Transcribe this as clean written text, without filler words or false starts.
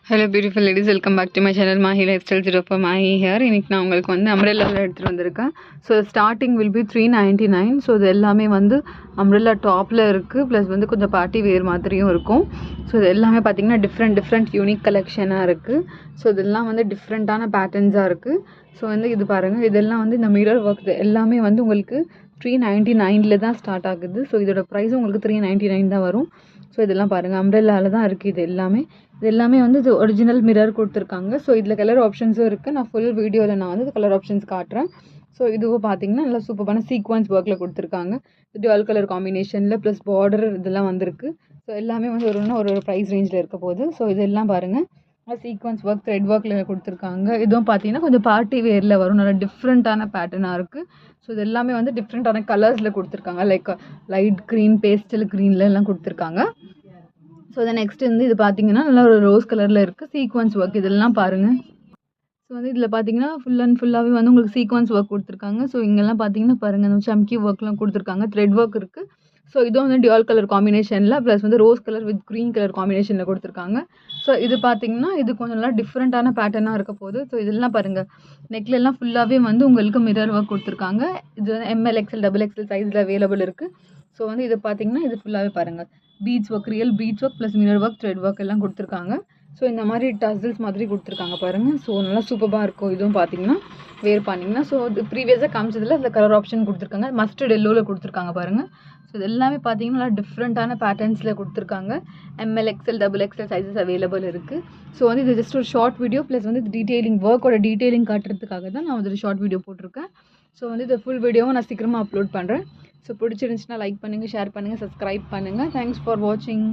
Hello beautiful ladies, welcome back to my channel Mahi Lifestyle 0 for Mahi here. இன்னைக்கு நான் உங்களுக்கு வந்து அம்ரெல்லாவில் எடுத்துகிட்டு வந்திருக்கேன். So starting will be 399. So இது எல்லாமே வந்து அம்ரெல்லா டாப்பில் இருக்குது, ப்ளஸ் வந்து கொஞ்சம் பார்ட்டி வேர் மாதிரியும் இருக்கும். ஸோ இது எல்லாமே பார்த்தீங்கன்னா டிஃப்ரெண்ட் யூனிக் கலெக்ஷனாக இருக்குது. ஸோ இதெல்லாம் வந்து டிஃப்ரெண்ட்டான பேட்டர்ன்ஸாக இருக்குது. ஸோ வந்து இது பாருங்கள், இதெல்லாம் வந்து இந்த மிரர் ஒர்க் எல்லாமே வந்து உங்களுக்கு 399 தான் ஸ்டார்ட் ஆகுது. ஸோ இதோட ப்ரைஸும் உங்களுக்கு 399 தான் வரும். ஸோ இதெல்லாம் பாருங்கள், அம்ரெல்லாவில் தான் இருக்குது. இது எல்லாமே வந்து இது ஒரிஜினல் மிரர் கொடுத்துருக்காங்க. ஸோ இதில் கலர் ஆப்ஷன்ஸும் இருக்குது. நான் ஃபுல் வீடியோவில் நான் வந்து கலர் ஆப்ஷன்ஸ் காட்டுறேன். ஸோ இதுவும் பார்த்தீங்கன்னா நல்லா சூப்பரான சீக்வன்ஸ் ஒர்க்கில் கொடுத்துருக்காங்க. டுவல் கலர் காம்பினேஷனில் ப்ளஸ் பார்டர் இதெல்லாம் வந்திருக்கு. ஸோ எல்லாமே வந்து ஒரு ப்ரைஸ் ரேஞ்சில் இருக்க போகுது. ஸோ இதெல்லாம் பாருங்கள், சீக்வன்ஸ் ஒர்க் த்ரெட் ஒர்க்கில் கொடுத்துருக்காங்க. இதுவும் பார்த்தீங்கன்னா கொஞ்சம் பார்ட்டி வேரில் வரும், நல்லா டிஃப்ரெண்ட்டான பேட்டர்னாக இருக்குது. ஸோ இது எல்லாமே வந்து டிஃப்ரெண்ட்டான கலர்ஸில் கொடுத்துருக்காங்க. லைக் லைட் க்ரீன், பேஸ்டல் க்ரீனில் எல்லாம் கொடுத்துருக்காங்க. ஸோ அதை நெக்ஸ்ட் வந்து இது பார்த்தீங்கன்னா நல்லா ஒரு ரோஸ் கலரில் இருக்குது சீக்வன்ஸ் ஒர்க். இதெல்லாம் பாருங்கள். ஸோ வந்து இதில் பார்த்தீங்கன்னா ஃபுல்லாகவே வந்து உங்களுக்கு சீக்வன்ஸ் ஒர்க் கொடுத்துருக்காங்க. ஸோ இங்கெல்லாம் பார்த்தீங்கன்னா பாருங்கள், அந்த சம்கி ஒர்க்லாம் கொடுத்துருக்காங்க, த்ரெட் ஒர்க் இருக்குது. ஸோ இதுவும் வந்து டியூல் கலர் காம்பினேஷனில் ப்ளஸ் வந்து rose colour with green colour காம்பினேஷனில் கொடுத்துருக்காங்க. ஸோ இது பார்த்தீங்கன்னா இது கொஞ்சம் நல்லா டிஃப்ரெண்ட்டான பேட்டர்னாக இருக்க போகுது. ஸோ இதெல்லாம் பாருங்கள், நெக்லெல்லாம் ஃபுல்லாகவே வந்து உங்களுக்கு மிரர் ஒர்க் கொடுத்துருக்காங்க. இது வந்து ML XL XXL சைஸில் அவைலபிள் இருக்குது. ஸோ வந்து இது பார்த்தீங்கன்னா இது ஃபுல்லாகவே பாருங்கள், beads work, real beads work plus mirror work, thread work எல்லாம் கொடுத்துருக்காங்க. ஸோ இந்த மாதிரி டசில்ஸ் மாதிரி கொடுத்துருக்காங்க பாருங்கள். ஸோ நல்லா சூப்பராக இருக்கும். இதுவும் பார்த்தீங்கன்னா வேர் பண்ணிங்கன்னா, ஸோ இது ப்ரீவியஸாக காமிச்சதில் இந்த கலர் ஆப்ஷன் கொடுத்துருக்காங்க, மஸ்டர்ட் எல்லோவில் கொடுத்துருக்காங்க பாருங்கள். ஸோ இது எல்லாமே பார்த்தீங்கன்னா நல்லா டிஃப்ரெண்ட்டான பேட்டர்ன்ஸில் கொடுத்துருக்காங்க. ML XL XXL sizes available இருக்குது. ஸோ வந்து இது ஜஸ்ட் ஒரு ஷார்ட் வீடியோ ப்ளஸ் வந்து டீட்டெயிலிங் ஒர்க்கோட டீட்டெயிலிங் காட்டுறதுக்காக தான் நான் வந்து ஷார்ட் வீடியோ போட்டிருக்கேன். ஸோ வந்து இந்த ஃபுல் வீடியோவும் நான் சீக்கிரமாக அப்லோட் பண்ணுறேன். ஸோ பிடிச்சிருந்துச்சுன்னா லைக் பண்ணுங்கள், ஷேர் பண்ணுங்கள், சப்ஸ்கிரைப் பண்ணுங்கள். தேங்க்ஸ் ஃபார் வாட்சிங்.